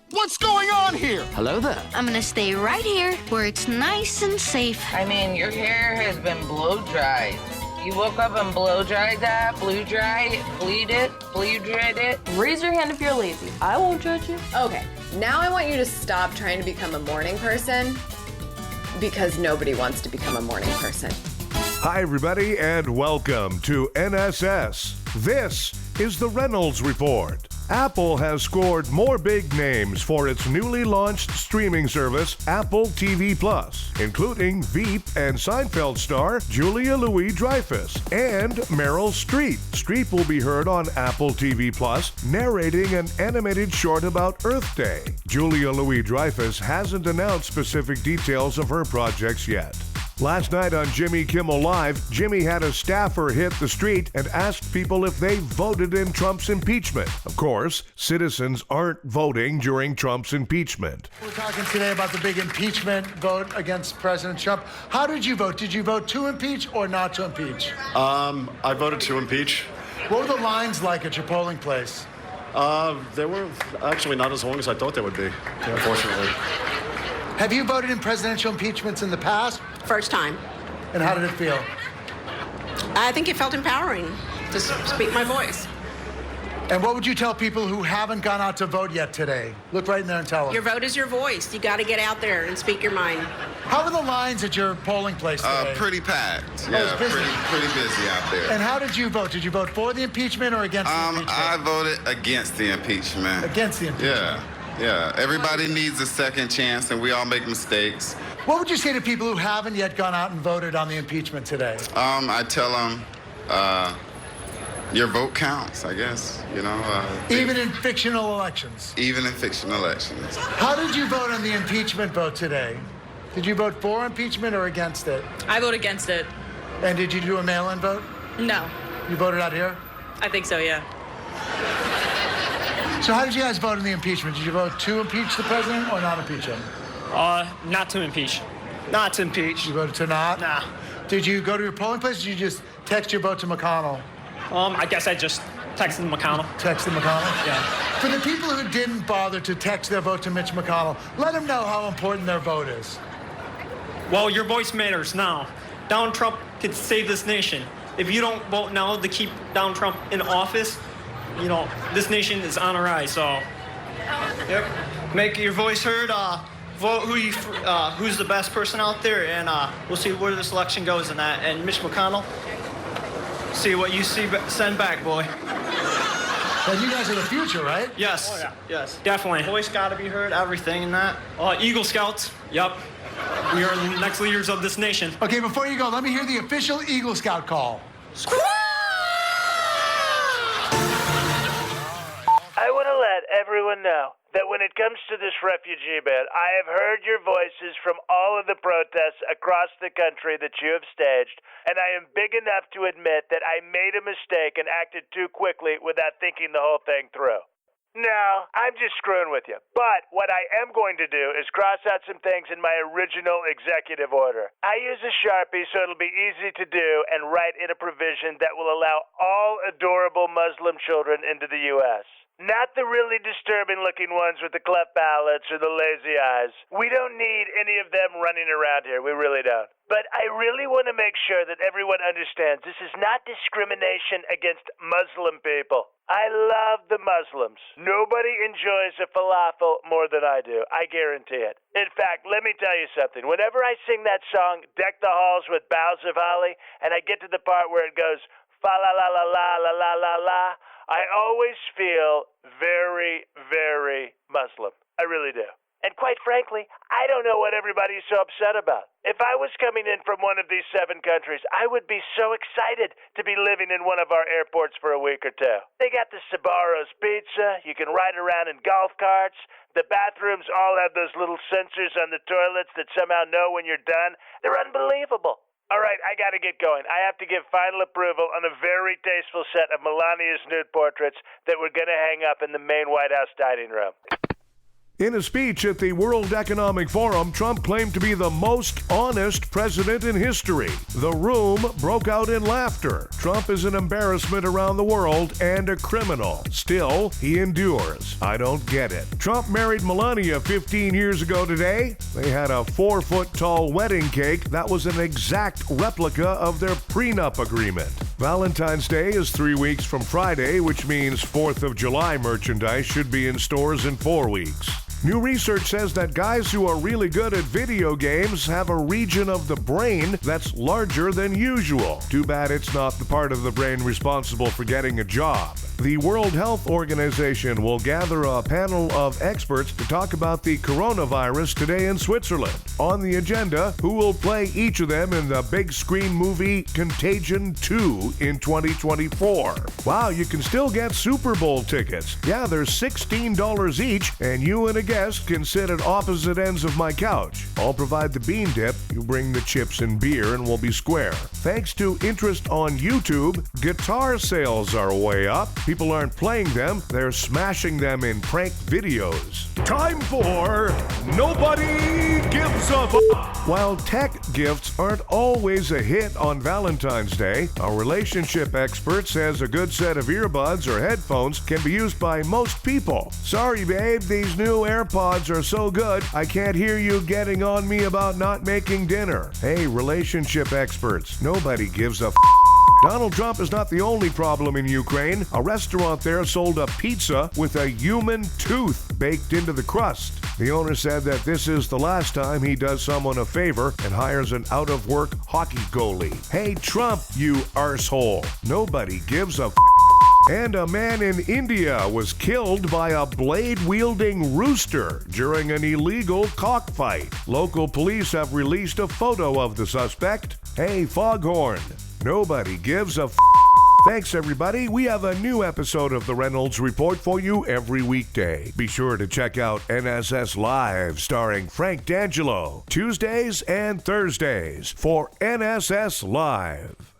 What's going on here? Hello there. I'm gonna stay right here where it's nice and safe. I mean, your hair has been blow-dried. You woke up and blow-dried that, blue-dried it, bleed-dried it. Raise your hand if you're lazy. I won't judge you. Okay, now I want you to stop trying to become a morning person because nobody wants to become a morning person. Hi, everybody, and welcome to NSS. This is the Reynolds Report. Apple has scored more big names for its newly launched streaming service, Apple TV+, including Veep and Seinfeld star Julia Louis-Dreyfus and Meryl Streep. Streep will be heard on Apple TV+, narrating an animated short about Earth Day. Julia Louis-Dreyfus hasn't announced specific details of her projects yet. Last night on Jimmy Kimmel Live, Jimmy had a staffer hit the street and asked people if they voted in Trump's impeachment. Of course, citizens aren't voting during Trump's impeachment. We're talking today about the big impeachment vote against President Trump. How did you vote? Did you vote to impeach or not to impeach? I voted to impeach. What were the lines like at your polling place? They were actually not as long as I thought they would be, unfortunately. Have you voted in presidential impeachments in the past? First time. And how did it feel? I think it felt empowering to speak my voice. And what would you tell people who haven't gone out to vote yet today? Look right in there and tell them. Your vote is your voice. You got to get out there and speak your mind. How are the lines at your polling place today? Pretty packed. Yeah, pretty busy out there. And how did you vote? Did you vote for the impeachment or against the impeachment? I voted against the impeachment. Against the impeachment? Yeah. Everybody needs a second chance, and we all make mistakes. What would you say to people who haven't yet gone out and voted on the impeachment today? I tell them, your vote counts, I guess, Even in fictional elections? Even in fictional elections. How did you vote on the impeachment vote today? Did you vote for impeachment or against it? I vote against it. And did you do a mail-in vote? No. You voted out here? I think so, yeah. So how did you guys vote on the impeachment? Did you vote to impeach the president or not impeach him? Not to impeach. Not to impeach. You voted to not? Nah. Did you go to your polling place or did you just text your vote to McConnell? I guess I just texted McConnell. Texted McConnell? Yeah. For the people who didn't bother to text their vote to Mitch McConnell, let them know how important their vote is. Well, your voice matters now. Donald Trump could save this nation. If you don't vote now to keep Donald Trump in office, this nation is on a rise, so yep. Make your voice heard, vote who's the best person out there, and we'll see where this election goes in that. And Mitch McConnell, see what you send back, boy. And you guys are the future, right? Yes. Oh, yeah. Yes, definitely. Voice gotta be heard, everything in that. Eagle Scouts, yep. We are the next leaders of this nation. Okay, before you go, let me hear the official Eagle Scout call. I want to let everyone know that when it comes to this refugee ban, I have heard your voices from all of the protests across the country that you have staged, and I am big enough to admit that I made a mistake and acted too quickly without thinking the whole thing through. No, I'm just screwing with you. But what I am going to do is cross out some things in my original executive order. I use a Sharpie so it'll be easy to do and write in a provision that will allow all adorable Muslim children into the U.S. Not the really disturbing-looking ones with the cleft palates or the lazy eyes. We don't need any of them running around here. We really don't. But I really want to make sure that everyone understands this is not discrimination against Muslim people. I love the Muslims. Nobody enjoys a falafel more than I do. I guarantee it. In fact, let me tell you something. Whenever I sing that song, Deck the Halls with Boughs of Holly, and I get to the part where it goes, fa-la-la-la-la-la-la-la-la, I always feel very, very Muslim. I really do. And quite frankly, I don't know what everybody's so upset about. If I was coming in from one of these 7 countries, I would be so excited to be living in one of our airports for a week or two. They got the Sbarro's pizza. You can ride around in golf carts. The bathrooms all have those little sensors on the toilets that somehow know when you're done. They're unbelievable. All right, I got to get going. I have to give final approval on a very tasteful set of Melania's nude portraits that we're going to hang up in the main White House dining room. In a speech at the World Economic Forum, Trump claimed to be the most honest president in history. The room broke out in laughter. Trump is an embarrassment around the world and a criminal. Still, he endures. I don't get it. Trump married Melania 15 years ago today. They had a 4-foot-tall wedding cake that was an exact replica of their prenup agreement. Valentine's Day is 3 weeks from Friday, which means 4th of July merchandise should be in stores in 4 weeks. New research says that guys who are really good at video games have a region of the brain that's larger than usual. Too bad it's not the part of the brain responsible for getting a job. The World Health Organization will gather a panel of experts to talk about the coronavirus today in Switzerland. On the agenda, who will play each of them in the big screen movie Contagion 2 in 2024. Wow, you can still get Super Bowl tickets. Yeah, they're $16 each, and you and a guest can sit at opposite ends of my couch. I'll provide the bean dip, you bring the chips and beer, and we'll be square. Thanks to interest on YouTube, guitar sales are way up. People aren't playing them, they're smashing them in prank videos. Time for Nobody Gives a F***. While tech gifts aren't always a hit on Valentine's Day, a relationship expert says a good set of earbuds or headphones can be used by most people. Sorry, babe, these new AirPods are so good, I can't hear you getting on me about not making dinner. Hey, relationship experts, nobody gives a f***. Donald Trump is not the only problem in Ukraine. A restaurant there sold a pizza with a human tooth baked into the crust. The owner said that this is the last time he does someone a favor and hires an out-of-work hockey goalie. Hey, Trump, you arsehole. Nobody gives a f***. And a man in India was killed by a blade-wielding rooster during an illegal cockfight. Local police have released a photo of the suspect. Hey, Foghorn. Nobody gives a f***. Thanks, everybody. We have a new episode of the Reynolds Report for you every weekday. Be sure to check out NSS Live, starring Frank D'Angelo, Tuesdays and Thursdays for NSS Live.